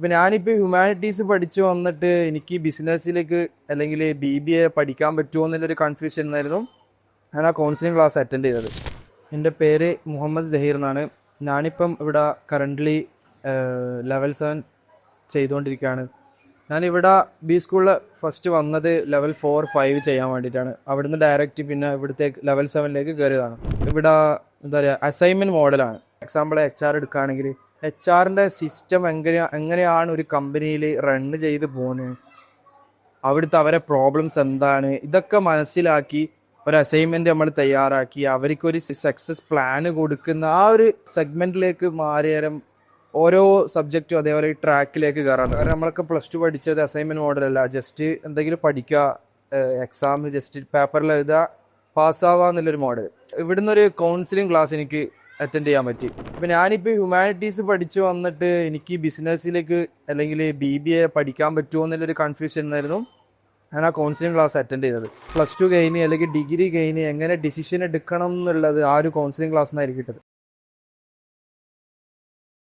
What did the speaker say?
ഇപ്പം ഞാനിപ്പോൾ ഹ്യൂമാനിറ്റീസ് പഠിച്ചു വന്നിട്ട് എനിക്ക് ബിസിനസ്സിലേക്ക് അല്ലെങ്കിൽ BBA പഠിക്കാൻ പറ്റുമോ എന്നുള്ളൊരു കൺഫ്യൂഷൻ ആയിരുന്നു ഞാൻ ആ കൗൺസിലിംഗ് ക്ലാസ് അറ്റൻഡ് ചെയ്തത്. എൻ്റെ പേര് മുഹമ്മദ് ജഹീർ എന്നാണ്. ഞാനിപ്പം ഇവിടെ കറൻ്റ്ലി ലെവൽ 7 ചെയ്തുകൊണ്ടിരിക്കുകയാണ്. ഞാനിവിടെ സ്കൂളിൽ ഫസ്റ്റ് വന്നത് ലെവൽ 4, 5 ചെയ്യാൻ വേണ്ടിയിട്ടാണ്. അവിടുന്ന് ഡയറക്റ്റ് പിന്നെ ഇവിടുത്തെ ലെവൽ 7ലേക്ക് കയറിയതാണ്. ഇവിടെ എന്താ പറയുക, അസൈൻമെൻറ്റ് മോഡലാണ്. എക്സാമ്പിൾ HR എടുക്കുകയാണെങ്കിൽ HR സിസ്റ്റം എങ്ങനെയാണ് ഒരു കമ്പനിയിൽ റണ്ണ് ചെയ്ത് പോകുന്നത്, അവിടുത്തെ അവരെ പ്രോബ്ലംസ് എന്താണ്, ഇതൊക്കെ മനസ്സിലാക്കി ഒരു അസൈൻമെൻറ്റ് നമ്മൾ തയ്യാറാക്കി അവർക്കൊരു സക്സസ് പ്ലാന് കൊടുക്കുന്ന ആ ഒരു സെഗ്മെൻറ്റിലേക്ക് മാറിയേരം ഓരോ സബ്ജക്റ്റും അതേപോലെ ഈ ട്രാക്കിലേക്ക് കയറാം. കാരണം നമ്മളൊക്കെ +2 പഠിച്ചത് അസൈൻമെൻറ്റ് മോഡലല്ല, ജസ്റ്റ് എന്തെങ്കിലും പഠിക്കുക, എക്സാം ജസ്റ്റ് പേപ്പറിൽ എഴുതുക, പാസ്സാവുക എന്നുള്ളൊരു മോഡൽ. ഇവിടുന്ന് ഒരു കൗൺസിലിംഗ് ക്ലാസ് എനിക്ക് അറ്റൻഡ് ചെയ്യാൻ പറ്റി. ഇപ്പം ഞാനിപ്പോൾ ഹ്യൂമാനിറ്റീസ് പഠിച്ചു വന്നിട്ട് എനിക്ക് ബിസിനസ്സിലേക്ക് അല്ലെങ്കിൽ BBA പഠിക്കാൻ പറ്റുമോ എന്നുള്ളൊരു കൺഫ്യൂഷൻ ആയിരുന്നു ഞാൻ ആ കൗൺസിലിംഗ് ക്ലാസ് അറ്റൻഡ് ചെയ്തത്. +2 കഴിഞ്ഞ് അല്ലെങ്കിൽ ഡിഗ്രി കഴിഞ്ഞ് എങ്ങനെ ഡിസിഷൻ എടുക്കണം എന്നുള്ളത് ആ ഒരു കൗൺസിലിംഗ് ക്ലാസ്സിനായിരിക്കും കിട്ടത്.